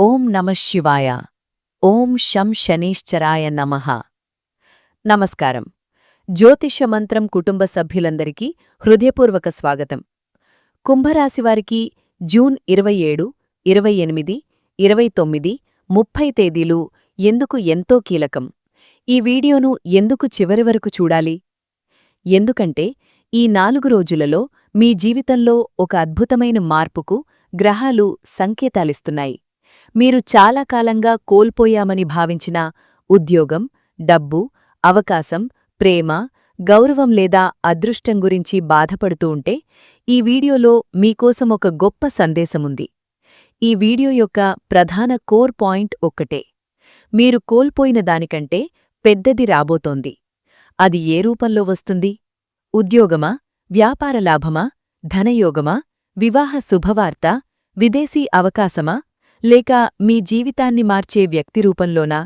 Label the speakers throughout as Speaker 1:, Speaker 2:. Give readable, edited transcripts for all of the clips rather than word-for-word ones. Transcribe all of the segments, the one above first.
Speaker 1: ఓం నమః శివాయ. ఓం శం శనీశ్చరాయ నమః. నమస్కారం. జ్యోతిష్య మంత్రం కుటుంబ సభ్యులందరికీ హృదయపూర్వక స్వాగతం. కుంభరాశివారికి జూన్ 27, 28, 29, 30 తేదీలు ఎందుకు ఎంతో కీలకం? ఈ వీడియోను ఎందుకు చివరి వరకు చూడాలి? ఎందుకంటే ఈ 4 రోజులలో మీ జీవితంలో ఒక అద్భుతమైన మార్పుకు గ్రహాలు సంకేతాలిస్తున్నాయి. మీరు చాలా కాలంగా కోల్పోయామని భావించిన ఉద్యోగం, డబ్బు, అవకాశం, ప్రేమ, గౌరవం లేదా అదృష్టం గురించి బాధపడుతూ ఉంటే ఈ వీడియోలో మీకోసం ఒక గొప్ప సందేశముంది. ఈ వీడియో యొక్క ప్రధాన కోర్ పాయింట్ ఒక్కటే. మీరు కోల్పోయిన దానికంటే పెద్దది రాబోతోంది. అది ఏ రూపంలో వస్తుంది? ఉద్యోగమా, వ్యాపార లాభమా, ధనయోగమా, వివాహ శుభవార్త, విదేశీ అవకాశమా, లేక మీ జీవితాన్ని మార్చే వ్యక్తి రూపంలోనా?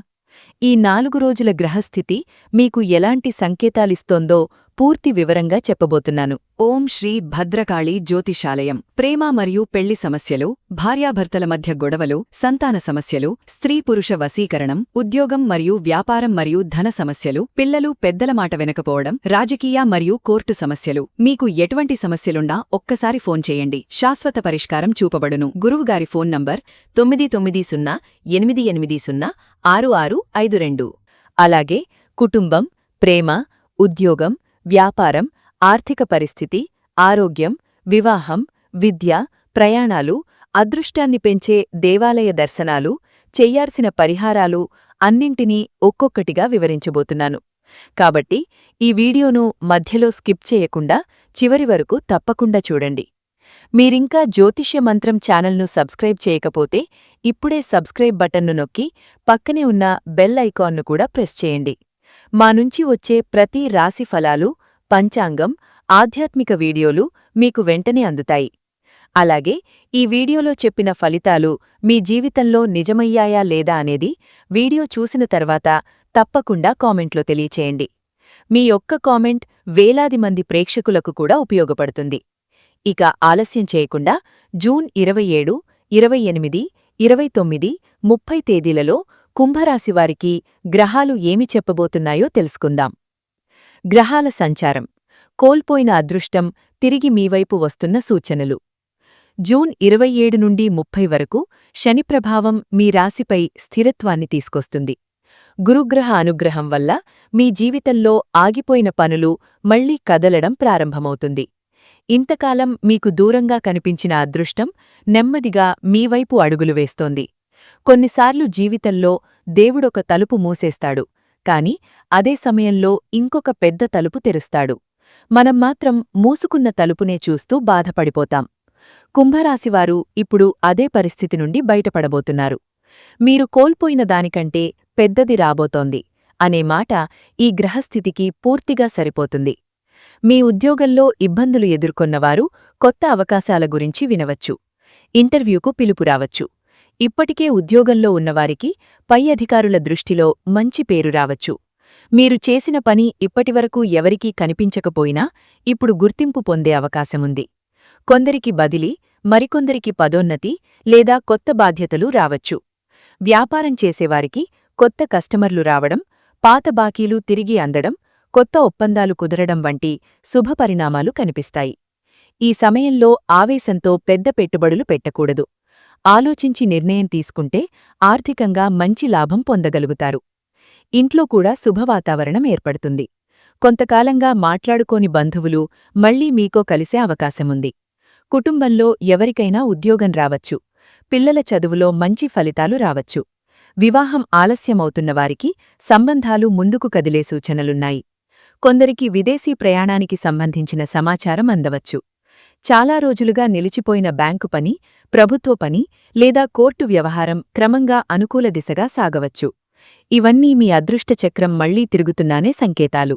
Speaker 1: ఈ 4 రోజుల గ్రహస్థితి మీకు ఎలాంటి సంకేతాలిస్తోందో పూర్తి వివరంగా చెప్పబోతున్నాను. ఓం శ్రీ భద్రకాళి జ్యోతిషాలయం. ప్రేమ మరియు పెళ్లి సమస్యలు, భార్యాభర్తల మధ్య గొడవలు, సంతాన సమస్యలు, స్త్రీ పురుష వశీకరణం, ఉద్యోగం మరియు వ్యాపారం మరియు ధన సమస్యలు, పిల్లలు పెద్దల మాట వినకపోవడం, రాజకీయ మరియు కోర్టు సమస్యలు. మీకు ఎటువంటి సమస్యలున్నా ఒక్కసారి ఫోన్ చేయండి. శాశ్వత పరిష్కారం చూపబడును. గురువుగారి ఫోన్ నంబర్ 9908806652. అలాగే కుటుంబం, ప్రేమ, ఉద్యోగం, వ్యాపారం, ఆర్థిక పరిస్థితి, ఆరోగ్యం, వివాహం, విద్య, ప్రయాణాలు, అదృష్టాన్ని పెంచే దేవాలయ దర్శనాలు, చెయ్యాల్సిన పరిహారాలు అన్నింటినీ ఒక్కొక్కటిగా వివరించబోతున్నాను. కాబట్టి ఈ వీడియోను మధ్యలో స్కిప్ చేయకుండా చివరి వరకు తప్పకుండా చూడండి. మీరింకా జ్యోతిష్య మంత్రం ఛానల్ను సబ్స్క్రైబ్ చేయకపోతే ఇప్పుడే సబ్స్క్రైబ్ బటన్ను నొక్కి పక్కనే ఉన్న బెల్ ఐకాన్ను కూడా ప్రెస్ చేయండి. మా నుంచి వచ్చే ప్రతి రాశి ఫలాలు, పంచాంగం, ఆధ్యాత్మిక వీడియోలు మీకు వెంటనే అందుతాయి. అలాగే ఈ వీడియోలో చెప్పిన ఫలితాలు మీ జీవితంలో నిజమయ్యాయా లేదా అనేది వీడియో చూసిన తర్వాత తప్పకుండా కామెంట్లో తెలియచేయండి. మీ ఒక్క కామెంట్ వేలాది మంది ప్రేక్షకులకు కూడా ఉపయోగపడుతుంది. ఇక ఆలస్యం చేయకుండా జూన్ 27, 28, 29, 30 తేదీలలో కుంభరాశివారికి గ్రహాలు ఏమి చెప్పబోతున్నాయో తెలుసుకుందాం. గ్రహాల సంచారం. కోల్పోయిన అదృష్టం తిరిగి మీవైపు వస్తున్న సూచనలు. జూన్ 27 నుండి 30 వరకు శని ప్రభావం మీ రాశిపై స్థిరత్వాన్ని తీసుకొస్తుంది. గురుగ్రహ అనుగ్రహం వల్ల మీ జీవితంలో ఆగిపోయిన పనులు మళ్లీ కదలడం ప్రారంభమవుతుంది. ఇంతకాలం మీకు దూరంగా కనిపించిన అదృష్టం నెమ్మదిగా మీవైపు అడుగులు వేస్తోంది. కొన్నిసార్లు జీవితంలో దేవుడొక తలుపు మూసేస్తాడు, కాని అదే సమయంలో ఇంకొక పెద్ద తలుపు తెరుస్తాడు. మనం మాత్రం మూసుకున్న తలుపునే చూస్తూ బాధపడిపోతాం. కుంభరాశివారు ఇప్పుడు అదే పరిస్థితి నుండి బయటపడబోతున్నారు. మీరు కోల్పోయిన దానికంటే పెద్దది రాబోతోంది అనే మాట ఈ గ్రహస్థితికి పూర్తిగా సరిపోతుంది. మీ ఉద్యోగంలో ఇబ్బందులు ఎదుర్కొన్నవారు కొత్త అవకాశాల గురించి వినవచ్చు. ఇంటర్వ్యూకు పిలుపు రావచ్చు. ఇప్పటికే ఉద్యోగంలో ఉన్నవారికి పై అధికారుల దృష్టిలో మంచి పేరు రావచ్చు. మీరు చేసిన పని ఇప్పటివరకు ఎవరికీ కనిపించకపోయినా ఇప్పుడు గుర్తింపు పొందే అవకాశముంది. కొందరికి బదిలీ, మరికొందరికి పదోన్నతి లేదా కొత్త బాధ్యతలు రావచ్చు. వ్యాపారం చేసేవారికి కొత్త కస్టమర్లు రావడం, పాత బాకీలు తిరిగి అందడం, కొత్త ఒప్పందాలు కుదరడం వంటి శుభపరిణామాలు కనిపిస్తాయి. ఈ సమయంలో ఆవేశంతో పెద్ద పెట్టుబడులు పెట్టకూడదు. ఆలోచించి నిర్ణయం తీసుకుంటే ఆర్థికంగా మంచి లాభం పొందగలుగుతారు. ఇంట్లో కూడా శుభవాతావరణం ఏర్పడుతుంది. కొంతకాలంగా మాట్లాడుకోని బంధువులు మళ్లీ మీకో కలిసే అవకాశముంది. కుటుంబంలో ఎవరికైనా ఉద్యోగం రావచ్చు. పిల్లల చదువులో మంచి ఫలితాలు రావచ్చు. వివాహం ఆలస్యమవుతున్నవారికి సంబంధాలు ముందుకు కదిలే సూచనలున్నాయి. కొందరికి విదేశీ ప్రయాణానికి సంబంధించిన సమాచారం అందవచ్చు. చాలా రోజులుగా నిలిచిపోయిన బ్యాంకు పని, ప్రభుత్వ పని లేదా కోర్టు వ్యవహారం క్రమంగా అనుకూల దిశగా సాగవచ్చు. ఇవన్నీ మీ అదృష్ట చక్రం మళ్లీ తిరుగుతున్నానే సంకేతాలు.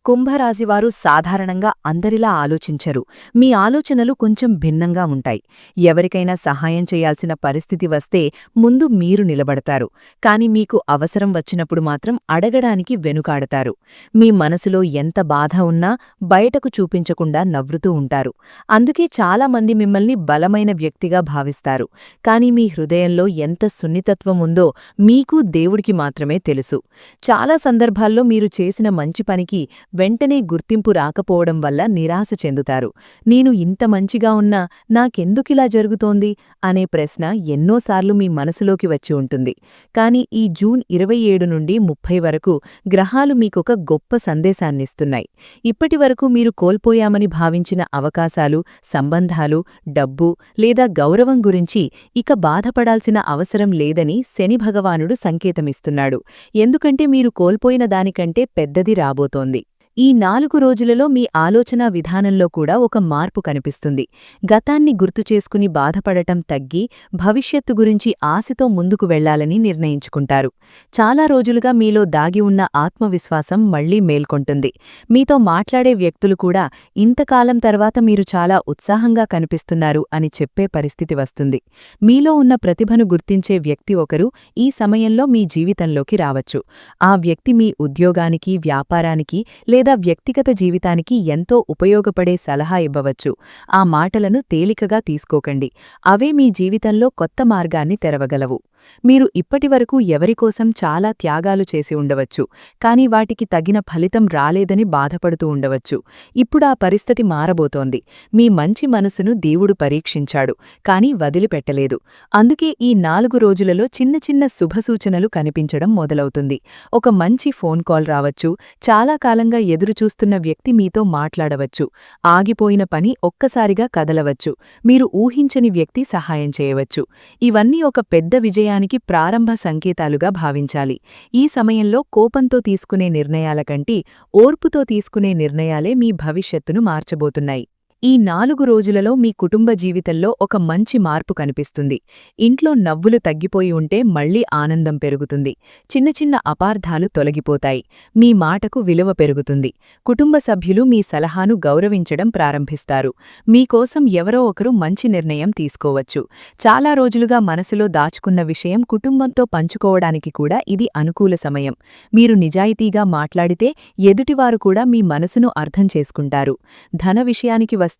Speaker 1: కుంభరాశివారు సాధారణంగా అందరిలా ఆలోచించరు. మీ ఆలోచనలు కొంచెం భిన్నంగా ఉంటాయి. ఎవరికైనా సహాయం చేయాల్సిన పరిస్థితి వస్తే ముందు మీరు నిలబడతారు. కాని మీకు అవసరం వచ్చినప్పుడు మాత్రం అడగడానికి వెనుకాడతారు. మీ మనసులో ఎంత బాధ ఉన్నా బయటకు చూపించకుండా నవ్వుతూ ఉంటారు. అందుకే చాలామంది మిమ్మల్ని బలమైన వ్యక్తిగా భావిస్తారు. కాని మీ హృదయంలో ఎంత సున్నితత్వం ఉందో మీకు దేవుడికి మాత్రమే తెలుసు. చాలా సందర్భాల్లో మీరు చేసిన మంచి పనికి వెంటనే గుర్తింపు రాకపోవడం వల్ల నిరాశ చెందుతారు. నేను ఇంత మంచిగా ఉన్నా నాకెందుకిలా జరుగుతోంది అనే ప్రశ్న ఎన్నోసార్లు మీ మనసులోకి వచ్చి ఉంటుంది. కాని ఈ జూన్ 27 నుండి 30 వరకు గ్రహాలు మీకొక గొప్ప సందేశాన్నిస్తున్నాయి. ఇప్పటివరకు మీరు కోల్పోయామని భావించిన అవకాశాలు, సంబంధాలు, డబ్బు లేదా గౌరవం గురించి ఇక బాధపడాల్సిన అవసరం లేదని శని భగవానుడు సంకేతమిస్తున్నాడు. ఎందుకంటే మీరు కోల్పోయిన దానికంటే పెద్దది రాబోతోంది. ఈ 4 రోజులలో మీ ఆలోచనా విధానంలో కూడా ఒక మార్పు కనిపిస్తుంది. గతాన్ని గుర్తుచేసుకుని బాధపడటం తగ్గి భవిష్యత్తు గురించి ఆశతో ముందుకు వెళ్లాలని నిర్ణయించుకుంటారు. చాలా రోజులుగా మీలో దాగి ఉన్న ఆత్మవిశ్వాసం మళ్లీ మేల్కొంటుంది. మీతో మాట్లాడే వ్యక్తులు కూడా ఇంతకాలం తర్వాత మీరు చాలా ఉత్సాహంగా కనిపిస్తున్నారు అని చెప్పే పరిస్థితి వస్తుంది. మీలో ఉన్న ప్రతిభను గుర్తించే వ్యక్తి ఒకరు ఈ సమయంలో మీ జీవితంలోకి రావచ్చు. ఆ వ్యక్తి మీ ఉద్యోగానికి, వ్యాపారానికి లేదా వ్యక్తిగత జీవితానికి ఎంతో ఉపయోగపడే సలహా ఇవ్వవచ్చు. ఆ మాటలను తేలికగా తీసుకోకండి. అవే మీ జీవితంలో కొత్త మార్గాన్ని తెరవగలవు. మీరు ఇప్పటివరకు ఎవరికోసం చాలా త్యాగాలు చేసి ఉండవచ్చు. కాని వాటికి తగిన ఫలితం రాలేదని బాధపడుతూ ఉండవచ్చు. ఇప్పుడా పరిస్థితి మారబోతోంది. మీ మంచి మనసును దేవుడు పరీక్షించాడు, కాని వదిలిపెట్టలేదు. అందుకే ఈ 4 రోజులలో చిన్న చిన్న శుభసూచనలు కనిపించడం మొదలవుతుంది. ఒక మంచి ఫోన్ కాల్ రావచ్చు. చాలా కాలంగా ఎదురుచూస్తున్న వ్యక్తి మీతో మాట్లాడవచ్చు. ఆగిపోయిన పని ఒక్కసారిగా కదలవచ్చు. మీరు ఊహించని వ్యక్తి సహాయం చేయవచ్చు. ఇవన్నీ ఒక పెద్ద విజయానికి ప్రారంభ సంకేతాలుగా భావించాలి. ఈ సమయంలో కోపంతో తీసుకునే నిర్ణయాల కంటే ఓర్పుతో తీసుకునే నిర్ణయాలే మీ భవిష్యత్తును మార్చబోతున్నాయి. ఈ 4 రోజులలో మీ కుటుంబ జీవితంలో ఒక మంచి మార్పు కనిపిస్తుంది. ఇంట్లో నవ్వులు తగ్గిపోయి ఉంటే మళ్లీ ఆనందం పెరుగుతుంది. చిన్న చిన్న అపార్థాలు తొలగిపోతాయి. మీ మాటకు విలువ పెరుగుతుంది. కుటుంబ సభ్యులు మీ సలహాను గౌరవించడం ప్రారంభిస్తారు. మీకోసం ఎవరో ఒకరు మంచి నిర్ణయం తీసుకోవచ్చు. చాలా రోజులుగా మనసులో దాచుకున్న విషయం కుటుంబంతో పంచుకోవడానికి కూడా ఇది అనుకూల సమయం. మీరు నిజాయితీగా మాట్లాడితే ఎదుటివారు కూడా మీ మనసును అర్థం చేసుకుంటారు. ధన విషయానికి వస్తే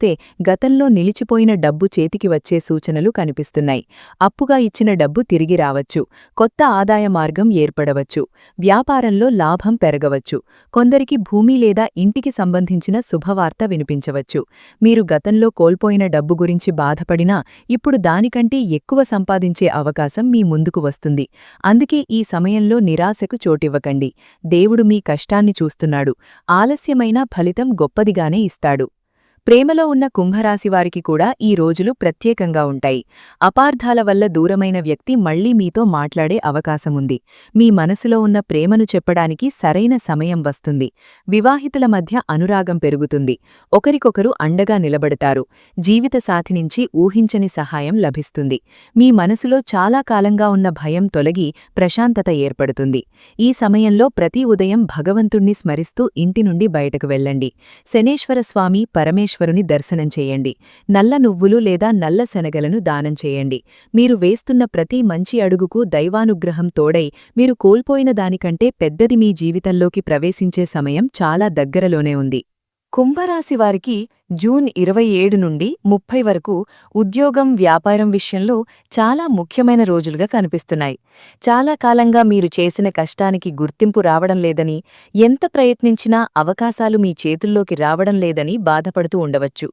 Speaker 1: గతంలో నిలిచిపోయిన డబ్బు చేతికి వచ్చే సూచనలు కనిపిస్తున్నాయి. అప్పుగా ఇచ్చిన డబ్బు తిరిగి రావచ్చు. కొత్త ఆదాయ మార్గం ఏర్పడవచ్చు. వ్యాపారంలో లాభం పెరగవచ్చు. కొందరికి భూమి లేదా ఇంటికి సంబంధించిన శుభవార్త వినిపించవచ్చు. మీరు గతంలో కోల్పోయిన డబ్బు గురించి బాధపడినా ఇప్పుడు దానికంటే ఎక్కువ సంపాదించే అవకాశం మీ ముందుకు వస్తుంది. అందుకే ఈ సమయంలో నిరాశకు చోటివ్వకండి. దేవుడు మీ కష్టాన్ని చూస్తున్నాడు. ఆలస్యమైన ఫలితం గొప్పదిగానే ఇస్తాడు. ప్రేమలో ఉన్న కుంభరాశివారికి కూడా ఈ రోజులు ప్రత్యేకంగా ఉంటాయి. అపార్థాల వల్ల దూరమైన వ్యక్తి మళ్లీ మీతో మాట్లాడే అవకాశముంది. మీ మనసులో ఉన్న ప్రేమను చెప్పడానికి సరైన సమయం వస్తుంది. వివాహితుల మధ్య అనురాగం పెరుగుతుంది. ఒకరికొకరు అండగా నిలబడతారు. జీవిత సాథి నుంచి ఊహించని సహాయం లభిస్తుంది. మీ మనసులో చాలా కాలంగా ఉన్న భయం తొలగి ప్రశాంతత ఏర్పడుతుంది. ఈ సమయంలో ప్రతి ఉదయం భగవంతుణ్ణి స్మరిస్తూ ఇంటి నుండి బయటకు వెళ్ళండి. శనేశ్వర స్వామి, పరమేశ్వరుని దర్శనం చేయండి. నల్ల నువ్వులు లేదా నల్ల శనగలను దానం చేయండి. మీరు వేస్తున్న ప్రతి మంచి అడుగుకు దైవానుగ్రహం తోడై మీరు కోల్పోయిన దానికంటే పెద్దది మీ జీవితంలోకి ప్రవేశించే సమయం చాలా దగ్గరలోనే ఉంది. కుంభరాశివారికి జూన్ 27 నుండి 30 వరకు ఉద్యోగం, వ్యాపారం విషయంలో చాలా ముఖ్యమైన రోజులుగా కనిపిస్తున్నాయి. చాలా కాలంగా మీరు చేసిన కష్టానికి గుర్తింపు రావడం లేదని, ఎంత ప్రయత్నించినా అవకాశాలు మీ చేతుల్లోకి రావడం లేదని బాధపడుతూ ఉండవచ్చు.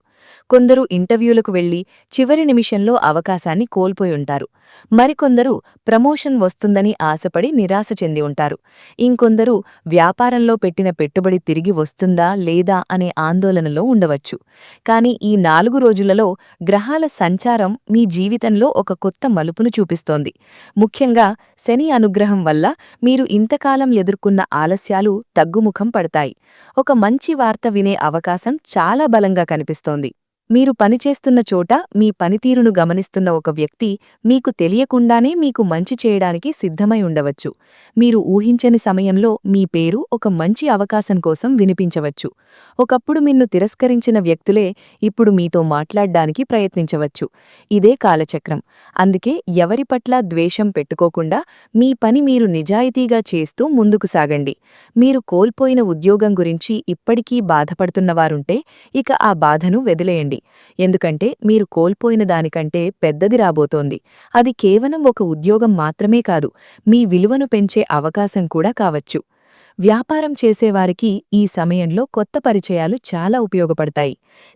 Speaker 1: కొందరు ఇంటర్వ్యూలకు వెళ్లి చివరి నిమిషంలో అవకాశాన్ని కోల్పోయి ఉంటారు. మరికొందరు ప్రమోషన్ వస్తుందని ఆశపడి నిరాశ చెంది ఉంటారు. ఇంకొందరు వ్యాపారంలో పెట్టిన పెట్టుబడి తిరిగి వస్తుందా లేదా అనే ఆందోళనలో ఉండవచ్చు. కాని ఈ 4 రోజులలో గ్రహాల సంచారం మీ జీవితంలో ఒక కొత్త మలుపును చూపిస్తోంది. ముఖ్యంగా శని అనుగ్రహం వల్ల మీరు ఇంతకాలం ఎదుర్కొన్న ఆలస్యాలు తగ్గుముఖం పడతాయి. ఒక మంచి వార్త వినే అవకాశం చాలా బలంగా కనిపిస్తోంది. మీరు పనిచేస్తున్న చోట మీ పనితీరును గమనిస్తున్న ఒక వ్యక్తి మీకు తెలియకుండానే మీకు మంచి చేయడానికి సిద్ధమై ఉండవచ్చు. మీరు ఊహించని సమయంలో మీ పేరు ఒక మంచి అవకాశం కోసం వినిపించవచ్చు. ఒకప్పుడు నిన్ను తిరస్కరించిన వ్యక్తులే ఇప్పుడు మీతో మాట్లాడ్డానికి ప్రయత్నించవచ్చు. ఇదే కాలచక్రం. అందుకే ఎవరి పట్ల ద్వేషం పెట్టుకోకుండా మీ పని మీరు నిజాయితీగా చేస్తూ ముందుకు సాగండి. మీరు కోల్పోయిన ఉద్యోగం గురించి ఇప్పటికీ బాధపడుతున్నవారుంటే ఇక ఆ బాధను వదిలేయండి. ఎందుకంటే మీరు కోల్పోయిన దానికంటే పెద్దది రాబోతోంది. అది కేవలం ఒక ఉద్యోగం మాత్రమే కాదు, మీ విలువను పెంచే అవకాశం కూడా కావచ్చు. వ్యాపారం చేసేవారికి ఈ సమయంలో కొత్త పరిచయాలు చాలా ఉపయోగపడతాయి.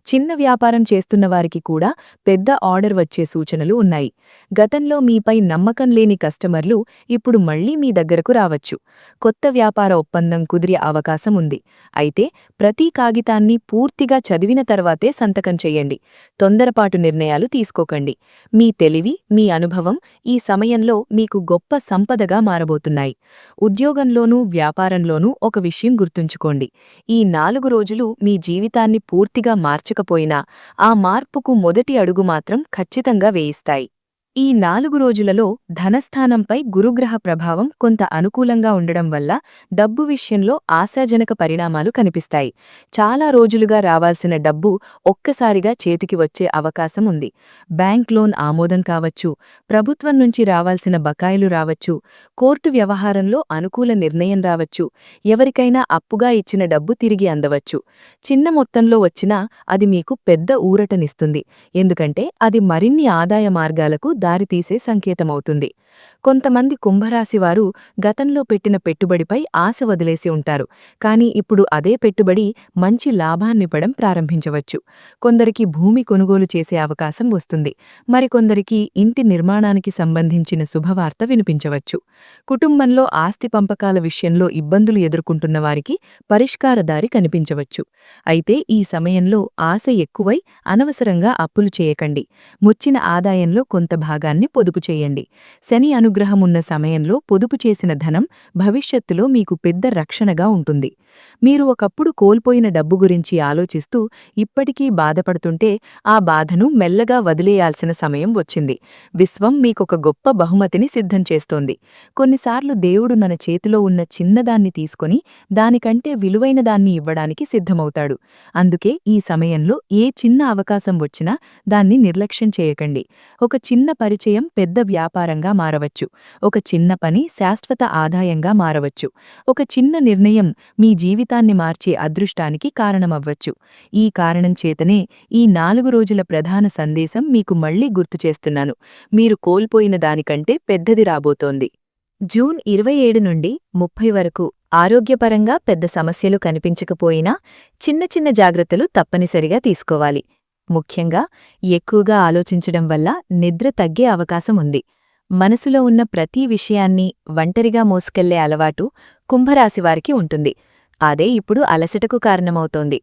Speaker 1: చిన్న వ్యాపారం చేస్తున్నవారికి కూడా పెద్ద ఆర్డర్ వచ్చే సూచనలు ఉన్నాయి. గతంలో మీపై నమ్మకం లేని కస్టమర్లు ఇప్పుడు మళ్లీ మీ దగ్గరకు రావచ్చు. కొత్త వ్యాపార ఒప్పందం కుదిరే అవకాశం ఉంది. అయితే ప్రతి కాగితాన్ని పూర్తిగా చదివిన తర్వాతే సంతకం చెయ్యండి. తొందరపాటు నిర్ణయాలు తీసుకోకండి. మీ తెలివి, మీ అనుభవం ఈ సమయంలో మీకు గొప్ప సంపదగా మారబోతున్నాయి. ఉద్యోగంలోనూ వ్యాపారంలోనూ ఒక విషయం గుర్తుంచుకోండి. ఈ 4 రోజులు మీ జీవితాన్ని పూర్తిగా మార్చకపోయినా ఆ మార్పుకు మొదటి అడుగు మాత్రం ఖచ్చితంగా వేయిస్తాయి. ఈ 4 రోజులలో ధనస్థానంపై గురుగ్రహ ప్రభావం కొంత అనుకూలంగా ఉండడం వల్ల డబ్బు విషయంలో ఆశాజనక పరిణామాలు కనిపిస్తాయి. చాలా రోజులుగా రావాల్సిన డబ్బు ఒక్కసారిగా చేతికి వచ్చే అవకాశం ఉంది. బ్యాంక్ లోన్ ఆమోదం కావచ్చు, ప్రభుత్వం నుంచి రావాల్సిన బకాయిలు రావచ్చు, కోర్టు వ్యవహారంలో అనుకూల నిర్ణయం రావచ్చు, ఎవరికైనా అప్పుగా ఇచ్చిన డబ్బు తిరిగి అందవచ్చు. చిన్న మొత్తంలో వచ్చినా అది మీకు పెద్ద ఊరటనిస్తుంది. ఎందుకంటే అది మరిన్ని ఆదాయ మార్గాలకు దారితీసే సంకేతమవుతుంది. కొంతమంది కుంభరాశివారు గతంలో పెట్టిన పెట్టుబడిపై ఆశ వదిలేసి ఉంటారు. కానీ ఇప్పుడు అదే పెట్టుబడి మంచి లాభాన్నివ్వడం ప్రారంభించవచ్చు. కొందరికి భూమి కొనుగోలు చేసే అవకాశం వస్తుంది. మరికొందరికి ఇంటి నిర్మాణానికి సంబంధించిన శుభవార్త వినిపించవచ్చు. కుటుంబంలో ఆస్తి పంపకాల విషయంలో ఇబ్బందులు ఎదుర్కొంటున్న వారికి పరిష్కార దారి కనిపించవచ్చు. అయితే ఈ సమయంలో ఆశ ఎక్కువై అనవసరంగా అప్పులు చేయకండి. ముచ్చిన ఆదాయంలో కొంత భాగాన్ని పొదుపు చేయండి. శని అనుగ్రహమున్న సమయంలో పొదుపు చేసిన ధనం భవిష్యత్తులో మీకు పెద్ద రక్షణగా ఉంటుంది. మీరు ఒకప్పుడు కోల్పోయిన డబ్బు గురించి ఆలోచిస్తూ ఇప్పటికీ బాధపడుతుంటే ఆ బాధను మెల్లగా వదిలేయాల్సిన సమయం వచ్చింది. విశ్వం మీకొక గొప్ప బహుమతిని సిద్ధం చేస్తోంది. కొన్నిసార్లు దేవుడు మన చేతిలో ఉన్న చిన్నదాన్ని తీసుకొని దానికంటే విలువైన దాన్ని ఇవ్వడానికి సిద్ధమవుతాడు. అందుకే ఈ సమయంలో ఏ చిన్న అవకాశం వచ్చినా దాన్ని నిర్లక్ష్యం చేయకండి. ఒక చిన్న పరిచయం పెద్ద వ్యాపారంగా మారవచ్చు. ఒక చిన్న పని శాశ్వత ఆదాయంగా మారవచ్చు. ఒక చిన్న నిర్ణయం మీ జీవితాన్ని మార్చే అదృష్టానికి కారణమవ్వచ్చు. ఈ కారణం చేతనే ఈ 4 రోజుల ప్రధాన సందేశం మీకు మళ్లీ గుర్తు చేస్తున్నాను. మీరు కోల్పోయిన దానికంటే పెద్దది రాబోతోంది. జూన్ 27 నుండి 30 వరకు ఆరోగ్యపరంగా పెద్ద సమస్యలు కనిపించకపోయినా చిన్న చిన్న జాగ్రత్తలు తప్పనిసరిగా తీసుకోవాలి. ముఖ్యంగా ఎక్కువగా ఆలోచించడం వల్ల నిద్ర తగ్గే అవకాశం ఉంది. మనసులో ఉన్న ప్రతి విషయాన్ని ఒంటరిగా మోసుకెళ్లే అలవాటు కుంభరాశివారికి ఉంటుంది. అదే ఇప్పుడు అలసటకు కారణమవుతోంది.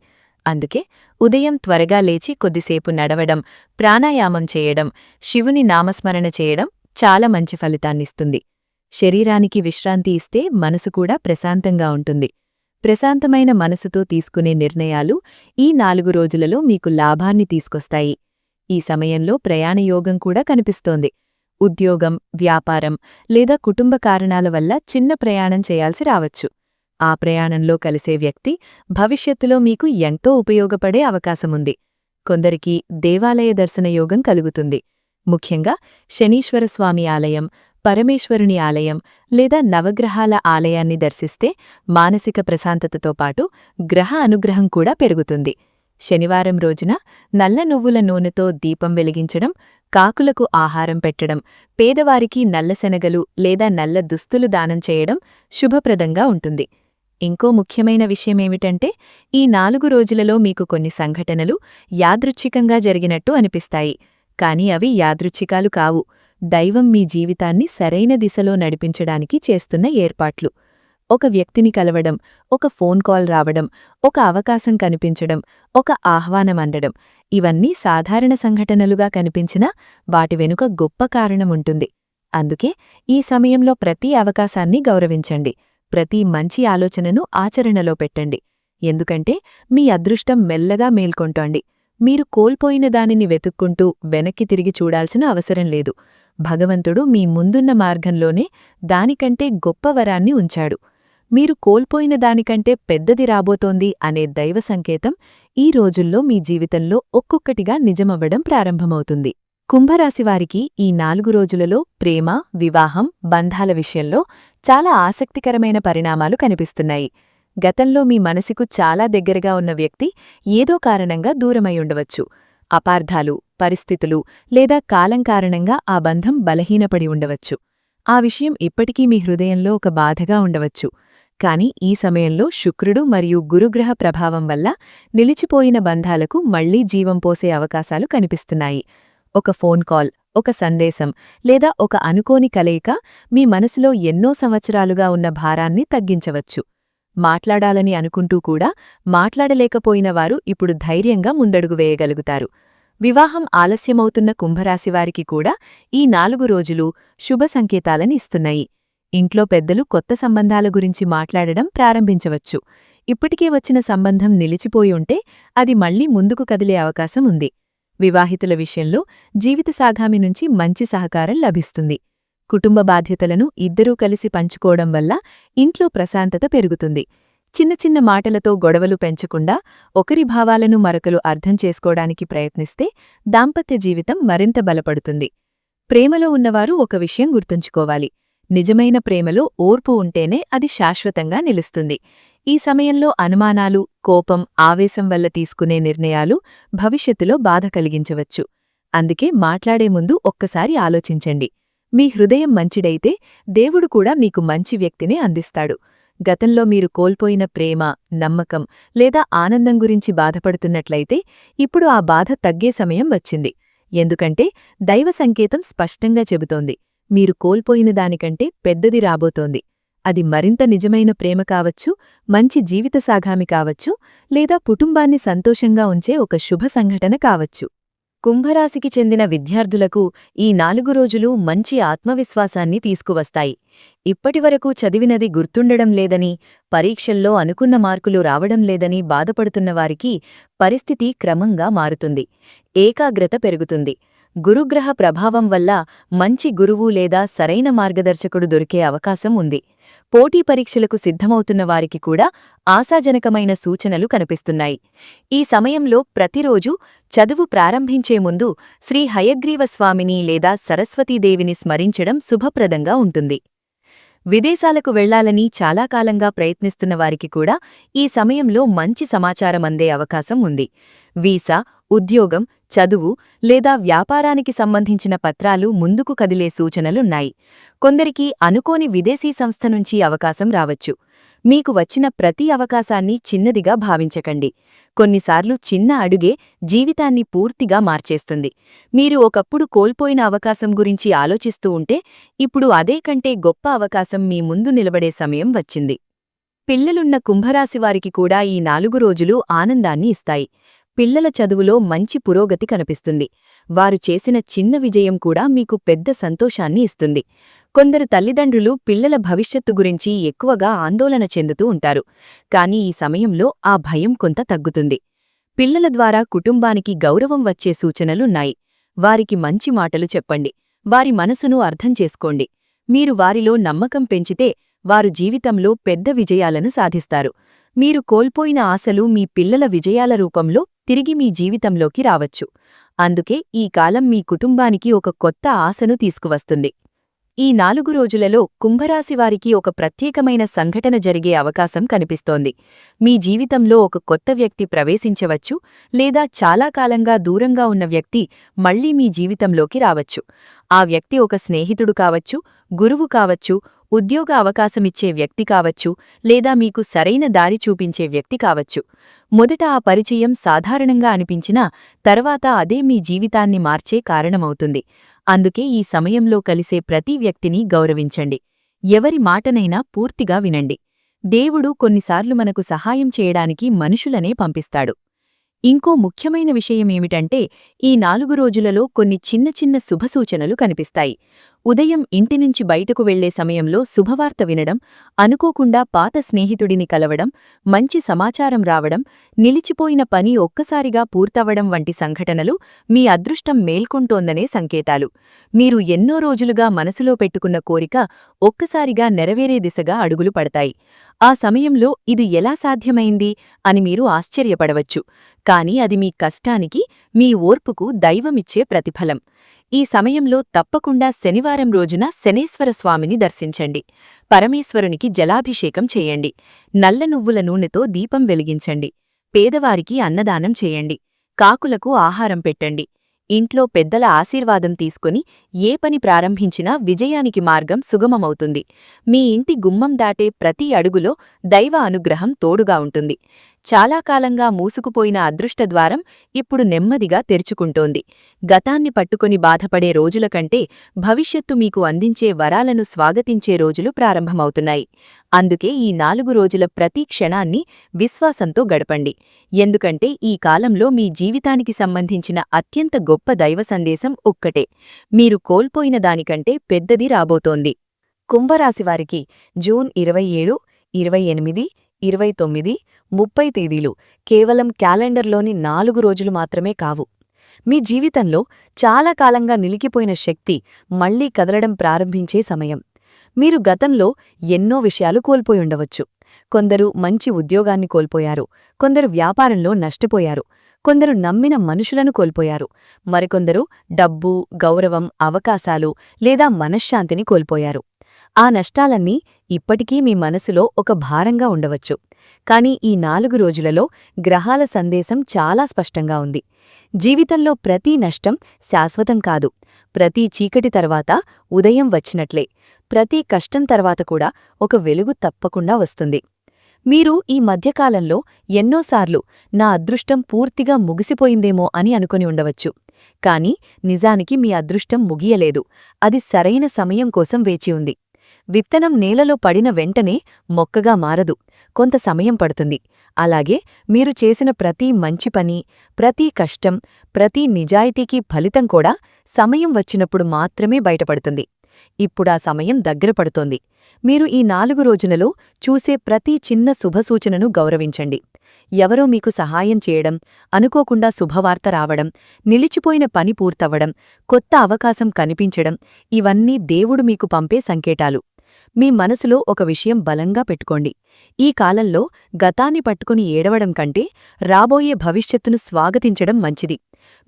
Speaker 1: అందుకే ఉదయం త్వరగా లేచి కొద్దిసేపు నడవడం, ప్రాణాయామం చేయడం, శివుని నామస్మరణ చేయడం చాలా మంచి ఫలితాన్నిస్తుంది. శరీరానికి విశ్రాంతి ఇస్తే మనసు కూడా ప్రశాంతంగా ఉంటుంది. ప్రశాంతమైన మనసుతో తీసుకునే నిర్ణయాలు ఈ 4 రోజులలో మీకు లాభాన్ని తీసుకొస్తాయి. ఈ సమయంలో ప్రయాణయోగం కూడా కనిపిస్తోంది. ఉద్యోగం, వ్యాపారం లేదా కుటుంబ కారణాల వల్ల చిన్న ప్రయాణం చేయాల్సి రావచ్చు. ఆ ప్రయాణంలో కలిసే వ్యక్తి భవిష్యత్తులో మీకు ఎంతో ఉపయోగపడే అవకాశముంది. కొందరికి దేవాలయ దర్శనయోగం కలుగుతుంది. ముఖ్యంగా శనీశ్వరస్వామి ఆలయం, పరమేశ్వరుని ఆలయం లేదా నవగ్రహాల ఆలయాన్ని దర్శిస్తే మానసిక ప్రశాంతతతో పాటు గ్రహ అనుగ్రహం కూడా పెరుగుతుంది. శనివారం రోజున నల్ల నువ్వుల నూనెతో దీపం వెలిగించడం, కాకులకు ఆహారం పెట్టడం, పేదవారికి నల్ల శనగలు లేదా నల్ల దుస్తులు దానం చేయడం శుభప్రదంగా ఉంటుంది. ఇంకో ముఖ్యమైన విషయమేమిటంటే ఈ 4 రోజులలో మీకు కొన్ని సంఘటనలు యాదృచ్ఛికంగా జరిగినట్టు అనిపిస్తాయి. కాని అవి యాదృచ్ఛికాలు కావు. దైవం మీ జీవితాన్ని సరైన దిశలో నడిపించడానికి చేస్తున్న ఏర్పాట్లు. ఒక వ్యక్తిని కలవడం, ఒక ఫోన్ కాల్ రావడం, ఒక అవకాశం కనిపించడం, ఒక ఆహ్వానం అందడం ఇవన్నీ సాధారణ సంఘటనలుగా కనిపించినా వాటి వెనుక గొప్ప కారణముంటుంది. అందుకే ఈ సమయంలో ప్రతి అవకాశాన్ని గౌరవించండి. ప్రతి మంచి ఆలోచనను ఆచరణలో పెట్టండి. ఎందుకంటే మీ అదృష్టం మెల్లగా మేల్కొంటోంది. మీరు కోల్పోయిన దానిని వెతుక్కుంటూ వెనక్కి తిరిగి చూడాల్సిన అవసరం లేదు. భగవంతుడు మీ ముందున్న మార్గంలోనే దానికంటే గొప్ప వరాన్ని ఉంచాడు. మీరు కోల్పోయిన దానికంటే పెద్దది రాబోతోంది అనే దైవ సంకేతం ఈ రోజుల్లో మీ జీవితంలో ఒక్కొక్కటిగా నిజమవ్వడం ప్రారంభమవుతుంది. కుంభరాశివారికి ఈ 4 రోజులలో ప్రేమ, వివాహం, బంధాల విషయంలో చాలా ఆసక్తికరమైన పరిణామాలు కనిపిస్తున్నాయి. గతంలో మీ మనసుకు చాలా దగ్గరగా ఉన్న వ్యక్తి ఏదో కారణంగా దూరమై ఉండవచ్చు. అపార్థాలు, పరిస్థితులు లేదా కాలం కారణంగా ఆ బంధం బలహీనపడి ఉండవచ్చు. ఆ విషయం ఇప్పటికీ మీ హృదయంలో ఒక బాధగా ఉండవచ్చు. కాని ఈ సమయంలో శుక్రుడు మరియు గురుగ్రహ ప్రభావం వల్ల నిలిచిపోయిన బంధాలకు మళ్లీ జీవం పోసే అవకాశాలు కనిపిస్తున్నాయి. ఒక ఫోన్ కాల్, ఒక సందేశం లేదా ఒక అనుకోని కలయిక మీ మనసులో ఎన్నో సంవత్సరాలుగా ఉన్న భారాన్ని తగ్గించవచ్చు. మాట్లాడాలని అనుకుంటూ కూడా మాట్లాడలేకపోయిన వారు ఇప్పుడు ధైర్యంగా ముందడుగు వేయగలుగుతారు. వివాహం ఆలస్యమవుతున్న కుంభరాశివారికి కూడా ఈ 4 రోజులు శుభ సంకేతాలని ఇస్తున్నాయి. ఇంట్లో పెద్దలు కొత్త సంబంధాల గురించి మాట్లాడడం ప్రారంభించవచ్చు. ఇప్పటికే వచ్చిన సంబంధం నిలిచిపోయి ఉంటే అది మళ్లీ ముందుకు కదిలే అవకాశం ఉంది. వివాహితుల విషయంలో జీవిత సాగామి నుంచి మంచి సహకారం లభిస్తుంది. కుటుంబ బాధ్యతలను ఇద్దరూ కలిసి పంచుకోవడం వల్ల ఇంట్లో ప్రశాంతత పెరుగుతుంది. చిన్న చిన్న మాటలతో గొడవలు పెంచకుండా ఒకరి భావాలను మరొకరు అర్థం చేసుకోవడానికి ప్రయత్నిస్తే దాంపత్య జీవితం మరింత బలపడుతుంది. ప్రేమలో ఉన్నవారు ఒక విషయం గుర్తుంచుకోవాలి. నిజమైన ప్రేమలో ఓర్పు ఉంటేనే అది శాశ్వతంగా నిలుస్తుంది. ఈ సమయంలో అనుమానాలు, కోపం, ఆవేశం వల్ల తీసుకునే నిర్ణయాలు భవిష్యత్తులో బాధ కలిగించవచ్చు. అందుకే మాట్లాడే ముందు ఒక్కసారి ఆలోచించండి. మీ హృదయం మంచిడైతే దేవుడు కూడా మీకు మంచి వ్యక్తినే అందిస్తాడు. గతంలో మీరు కోల్పోయిన ప్రేమ, నమ్మకం లేదా ఆనందం గురించి బాధపడుతున్నట్లయితే ఇప్పుడు ఆ బాధ తగ్గే సమయం వచ్చింది. ఎందుకంటే దైవ సంకేతం స్పష్టంగా చెబుతోంది, మీరు కోల్పోయిన దానికంటే పెద్దది రాబోతోంది. అది మరింత నిజమైన ప్రేమ కావచ్చు, మంచి జీవిత సాగామి కావచ్చు, లేదా కుటుంబాన్ని సంతోషంగా ఉంచే ఒక శుభ సంఘటన కావచ్చు. కుంభరాశికి చెందిన విద్యార్థులకు ఈ 4 రోజులు మంచి ఆత్మవిశ్వాసాన్ని తీసుకువస్తాయి. ఇప్పటివరకు చదివినది గుర్తుండడం లేదని, పరీక్షల్లో అనుకున్న మార్కులు రావడం లేదని బాధపడుతున్నవారికి పరిస్థితి క్రమంగా మారుతుంది. ఏకాగ్రత పెరుగుతుంది. గురుగ్రహ ప్రభావం వల్ల మంచి గురువు లేదా సరైన మార్గదర్శకుడు దొరికే అవకాశం ఉంది. పోటీ పరీక్షలకు సిద్ధమవుతున్న వారికి కూడా ఆశాజనకమైన సూచనలు కనిపిస్తున్నాయి. ఈ సమయంలో ప్రతిరోజు చదువు ప్రారంభించే ముందు శ్రీ హయగ్రీవస్వామిని లేదా సరస్వతీదేవిని స్మరించడం శుభప్రదంగా ఉంటుంది. విదేశాలకు వెళ్లాలని చాలా కాలంగా ప్రయత్నిస్తున్న వారికి కూడా ఈ సమయంలో మంచి సమాచారం అందే అవకాశం ఉంది. వీసా, ఉద్యోగం, చదువు లేదా వ్యాపారానికి సంబంధించిన పత్రాలు ముందుకు కదిలే సూచనలున్నాయి. కొందరికి అనుకోని విదేశీ సంస్థ నుంచి అవకాశం రావచ్చు. మీకు వచ్చిన ప్రతి అవకాశాన్ని చిన్నదిగా భావించకండి. కొన్నిసార్లు చిన్న అడుగే జీవితాన్ని పూర్తిగా మార్చేస్తుంది. మీరు ఒకప్పుడు కోల్పోయిన అవకాశం గురించి ఆలోచిస్తూ ఉంటే ఇప్పుడు అదే కంటే గొప్ప అవకాశం మీ ముందు నిలబడే సమయం వచ్చింది. పిల్లలున్న కుంభరాశివారికి కూడా ఈ 4 రోజులు ఆనందాన్ని ఇస్తాయి. పిల్లల చదువులో మంచి పురోగతి కనిపిస్తుంది. వారు చేసిన చిన్న విజయం కూడా మీకు పెద్ద సంతోషాన్ని ఇస్తుంది. కొందరు తల్లిదండ్రులు పిల్లల భవిష్యత్తు గురించి ఎక్కువగా ఆందోళన చెందుతూ ఉంటారు. కానీ ఈ సమయంలో ఆ భయం కొంత తగ్గుతుంది. పిల్లల ద్వారా కుటుంబానికి గౌరవం వచ్చే సూచనలున్నాయి. వారికి మంచి మాటలు చెప్పండి. వారి మనసును అర్థం చేసుకోండి. మీరు వారిలో నమ్మకం పెంచితే వారు జీవితంలో పెద్ద విజయాలను సాధిస్తారు. మీరు కోల్పోయిన ఆశలు మీ పిల్లల విజయాల రూపంలో తిరిగి మీ జీవితంలోకి రావచ్చు. అందుకే ఈ కాలం మీ కుటుంబానికి ఒక కొత్త ఆశను తీసుకువస్తుంది. ఈ 4 రోజులలో కుంభరాశివారికి ఒక ప్రత్యేకమైన సంఘటన జరిగే అవకాశం కనిపిస్తోంది. మీ జీవితంలో ఒక కొత్త వ్యక్తి ప్రవేశించవచ్చు, లేదా చాలా కాలంగా దూరంగా ఉన్న వ్యక్తి మళ్లీ మీ జీవితంలోకి రావచ్చు. ఆ వ్యక్తి ఒక స్నేహితుడు కావచ్చు, గురువు కావచ్చు, ఉద్యోగ అవకాశమిచ్చే వ్యక్తి కావచ్చు, లేదా మీకు సరైన దారి చూపించే వ్యక్తి కావచ్చు. మొదట ఆ పరిచయం సాధారణంగా అనిపించినా తర్వాత అదే మీ జీవితాన్ని మార్చే కారణమవుతుంది. అందుకే ఈ సమయంలో కలిసే ప్రతి వ్యక్తిని గౌరవించండి. ఎవరి మాటనైనా పూర్తిగా వినండి. దేవుడు కొన్నిసార్లు మనకు సహాయం చేయడానికి మనుషులనే పంపిస్తాడు. ఇంకో ముఖ్యమైన విషయమేమిటంటే ఈ 4 రోజులలో కొన్ని చిన్న చిన్న శుభసూచనలు కనిపిస్తాయి. ఉదయం ఇంటినుంచి బయటకు వెళ్లే సమయంలో శుభవార్త వినడం, అనుకోకుండా పాత స్నేహితుడిని కలవడం, మంచి సమాచారం రావడం, నిలిచిపోయిన పని ఒక్కసారిగా పూర్తవడం వంటి సంఘటనలు మీ అదృష్టం మేల్కొంటోందనే సంకేతాలు. మీరు ఎన్నో రోజులుగా మనసులో పెట్టుకున్న కోరిక ఒక్కసారిగా నెరవేరే దిశగా అడుగులు పడతాయి. ఆ సమయంలో ఇది ఎలా సాధ్యమైంది అని మీరు ఆశ్చర్యపడవచ్చు. కాని అది మీ కష్టానికి, మీ ఓర్పుకు దైవమిచ్చే ప్రతిఫలం. ఈ సమయంలో తప్పకుండా శనివారం రోజున శనేశ్వర స్వామిని దర్శించండి. పరమేశ్వరునికి జలాభిషేకం చేయండి. నల్ల నువ్వుల నూనెతో దీపం వెలిగించండి. పేదవారికి అన్నదానం చేయండి. కాకులకు ఆహారం పెట్టండి. ఇంట్లో పెద్దల ఆశీర్వాదం తీసుకుని ఏ పని ప్రారంభించినా విజయానికి మార్గం సుగమమవుతుంది. మీ ఇంటి గుమ్మం దాటే ప్రతి అడుగులో దైవ అనుగ్రహం తోడుగా ఉంటుంది. చాలా కాలంగా మూసుకుపోయిన అదృష్టద్వారం ఇప్పుడు నెమ్మదిగా తెరుచుకుంటోంది. గతాన్ని పట్టుకొని బాధపడే రోజుల కంటే భవిష్యత్తు మీకు అందించే వరాలను స్వాగతించే రోజులు ప్రారంభమవుతున్నాయి. అందుకే ఈ 4 రోజుల ప్రతి క్షణాన్ని విశ్వాసంతో గడపండి. ఎందుకంటే ఈ కాలంలో మీ జీవితానికి సంబంధించిన అత్యంత గొప్ప దైవ సందేశం ఒక్కటే. మీరు కోల్పోయిన దానికంటే పెద్దది రాబోతోంది. కుంభరాశివారికి జూన్ 27, 28, 29, 30 తేదీలు కేవలం క్యాలెండర్లోని 4 రోజులు మాత్రమే కావు. మీ జీవితంలో చాలా కాలంగా నిలికిపోయిన శక్తి మళ్లీ కదలడం ప్రారంభించే సమయం. మీరు గతంలో ఎన్నో విషయాలు కోల్పోయుండవచ్చు. కొందరు మంచి ఉద్యోగాన్ని కోల్పోయారు, కొందరు వ్యాపారంలో నష్టపోయారు, కొందరు నమ్మిన మనుషులను కోల్పోయారు, మరికొందరు డబ్బు, గౌరవం, అవకాశాలు లేదా మనశ్శాంతిని కోల్పోయారు. ఆ నష్టాలన్నీ ఇప్పటికీ మీ మనసులో ఒక భారంగా ఉండవచ్చు. కాని ఈ 4 రోజులలో గ్రహాల సందేశం చాలా స్పష్టంగా ఉంది. జీవితంలో ప్రతి నష్టం శాశ్వతం కాదు. ప్రతి చీకటి తర్వాత ఉదయం వచ్చినట్లే ప్రతి కష్టం తర్వాత కూడా ఒక వెలుగు తప్పకుండా వస్తుంది. మీరు ఈ మధ్యకాలంలో ఎన్నోసార్లు నా అదృష్టం పూర్తిగా ముగిసిపోయిందేమో అని అనుకుని ఉండవచ్చు. కాని నిజానికి మీ అదృష్టం ముగియలేదు. అది సరైన సమయం కోసం వేచి ఉంది. విత్తనం నేలలో పడిన వెంటనే మొక్కగా మారదు, కొంత సమయం పడుతుంది. అలాగే మీరు చేసిన ప్రతి మంచి పని, ప్రతి కష్టం, ప్రతి నిజాయితీకి ఫలితం కూడా సమయం వచ్చినప్పుడు మాత్రమే బయటపడుతుంది. ఇప్పుడా సమయం దగ్గర పడుతోంది. మీరు ఈ 4 రోజులలో చూసే ప్రతి చిన్న శుభసూచనను గౌరవించండి. ఎవరో మీకు సహాయం చేయడం, అనుకోకుండా శుభవార్త రావడం, నిలిచిపోయిన పని పూర్తవ్వడం, కొత్త అవకాశం కనిపించడం ఇవన్నీ దేవుడు మీకు పంపే సంకేతాలు. మీ మనసులో ఒక విషయం బలంగా పెట్టుకోండి. ఈ కాలంలో గతాన్ని పట్టుకుని ఏడవడం కంటే రాబోయే భవిష్యత్తును స్వాగతించడం మంచిది.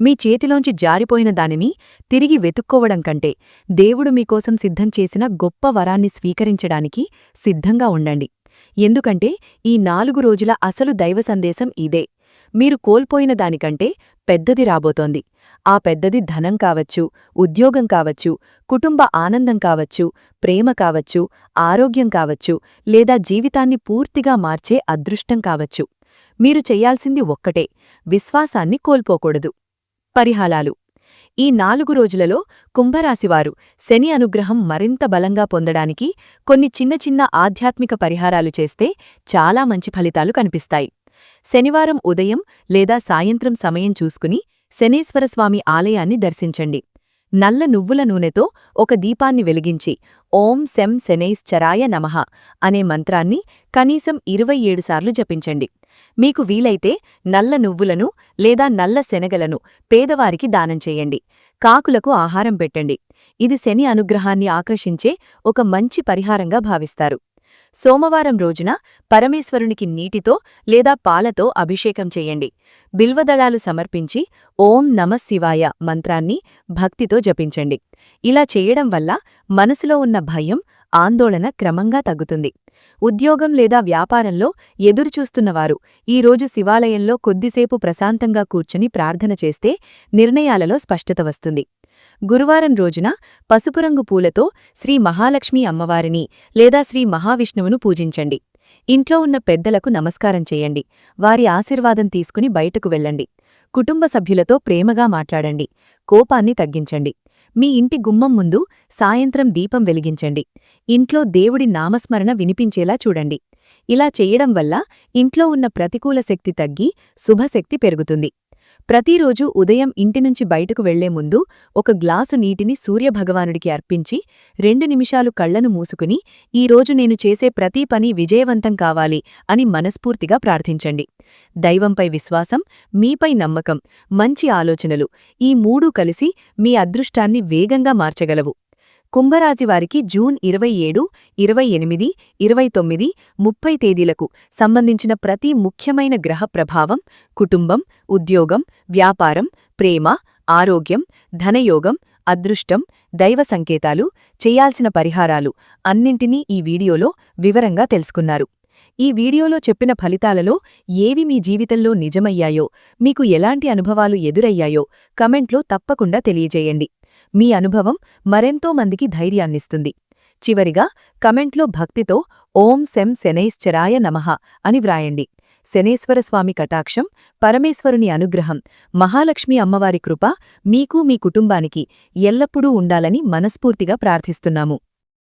Speaker 1: మీ చేతిలోంచి జారిపోయిన దానిని తిరిగి వెతుక్కోవడం కంటే దేవుడు మీకోసం సిద్ధం చేసిన గొప్ప వరాన్ని స్వీకరించడానికి సిద్ధంగా ఉండండి. ఎందుకంటే ఈ 4 రోజుల అసలు దైవ సందేశం ఇదే. మీరు కోల్పోయిన దానికంటే పెద్దది రాబోతోంది. ఆ పెద్దది ధనం కావచ్చు, ఉద్యోగం కావచ్చు, కుటుంబ ఆనందం కావచ్చు, ప్రేమ కావచ్చు, ఆరోగ్యం కావచ్చు, లేదా జీవితాన్ని పూర్తిగా మార్చే అదృష్టం కావచ్చు. మీరు చెయ్యాల్సింది ఒక్కటే, విశ్వాసాన్ని కోల్పోకూడదు. పరిహారాలు. ఈ 4 రోజులలో కుంభరాశివారు శని అనుగ్రహం మరింత బలంగా పొందడానికి కొన్ని చిన్న చిన్న ఆధ్యాత్మిక పరిహారాలు చేస్తే చాలా మంచి ఫలితాలు కనిపిస్తాయి. శనివారం ఉదయం లేదా సాయంత్రం సమయం చూసుకుని శనేశ్వరస్వామి ఆలయాన్ని దర్శించండి. నల్ల నువ్వుల నూనెతో ఒక దీపాన్ని వెలిగించి ఓం శం శనైశ్చరాయ నమః అనే మంత్రాన్ని కనీసం 27 సార్లు జపించండి. మీకు వీలైతే నల్ల నువ్వులను లేదా నల్ల శనగలను పేదవారికి దానం చేయండి. కాకులకు ఆహారం పెట్టండి. ఇది శని అనుగ్రహాన్ని ఆకర్షించే ఒక మంచి పరిహారంగా భావిస్తారు. సోమవారం రోజున పరమేశ్వరునికి నీటితో లేదా పాలతో అభిషేకం చేయండి. బిల్వదళాలు సమర్పించి ఓం నమః శివాయ మంత్రాన్ని భక్తితో జపించండి. ఇలా చేయడం వల్ల మనసులో ఉన్న భయం, ఆందోళన క్రమంగా తగ్గుతుంది. ఉద్యోగం లేదా వ్యాపారంలో ఎదురుచూస్తున్నవారు ఈరోజు శివాలయంలో కొద్దిసేపు ప్రశాంతంగా కూర్చుని ప్రార్థన చేస్తే నిర్ణయాలలో స్పష్టత వస్తుంది. గురువారం రోజున పసుపురంగు పూలతో శ్రీ మహాలక్ష్మీ అమ్మవారిని లేదా శ్రీ మహావిష్ణువును పూజించండి. ఇంట్లో ఉన్న పెద్దలకు నమస్కారం చేయండి. వారి ఆశీర్వాదం తీసుకుని బయటకు వెళ్ళండి. కుటుంబ సభ్యులతో ప్రేమగా మాట్లాడండి. కోపాన్ని తగ్గించండి. మీ ఇంటి గుమ్మం ముందు సాయంత్రం దీపం వెలిగించండి. ఇంట్లో దేవుడి నామస్మరణ వినిపించేలా చూడండి. ఇలా చెయ్యడం వల్ల ఇంట్లో ఉన్న ప్రతికూల శక్తి తగ్గి శుభశక్తి పెరుగుతుంది. ప్రతిరోజు ఉదయం ఇంటి నుంచి బయటకు వెళ్లే ముందు ఒక గ్లాసు నీటిని సూర్యభగవానుడికి అర్పించి 2 నిమిషాలు కళ్లను మూసుకుని ఈరోజు నేను చేసే ప్రతి పని విజయవంతం కావాలి అని మనస్ఫూర్తిగా ప్రార్థించండి. దైవంపై విశ్వాసం, మీపై నమ్మకం, మంచి ఆలోచనలు ఈ మూడూ కలిసి మీ అదృష్టాన్ని వేగంగా మార్చగలవు. కుంభరాశివారికి జూన్ 27, 28, 29, 30 తేదీలకు సంబంధించిన ప్రతి ముఖ్యమైన గ్రహ ప్రభావం, కుటుంబం, ఉద్యోగం, వ్యాపారం, ప్రేమ, ఆరోగ్యం, ధనయోగం, అదృష్టం, దైవ సంకేతాలు, చేయాల్సిన పరిహారాలు అన్నింటినీ ఈ వీడియోలో వివరంగా తెలుసుకున్నారు. ఈ వీడియోలో చెప్పిన ఫలితాలలో ఏవి మీ జీవితంలో నిజమయ్యాయో, మీకు ఎలాంటి అనుభవాలు ఎదురయ్యాయో కమెంట్లో తప్పకుండా తెలియజేయండి. మీ అనుభవం మరెంతో మందికి ధైర్యాన్నిస్తుంది. చివరిగా కమెంట్లో భక్తితో ఓం శం శనైశ్చరాయ నమః అని వ్రాయండి. శనేశ్వరస్వామి కటాక్షం, పరమేశ్వరుని అనుగ్రహం, మహాలక్ష్మి అమ్మవారి కృప మీకు మీ కుటుంబానికి ఎల్లప్పుడూ ఉండాలని మనస్ఫూర్తిగా ప్రార్థిస్తున్నాము.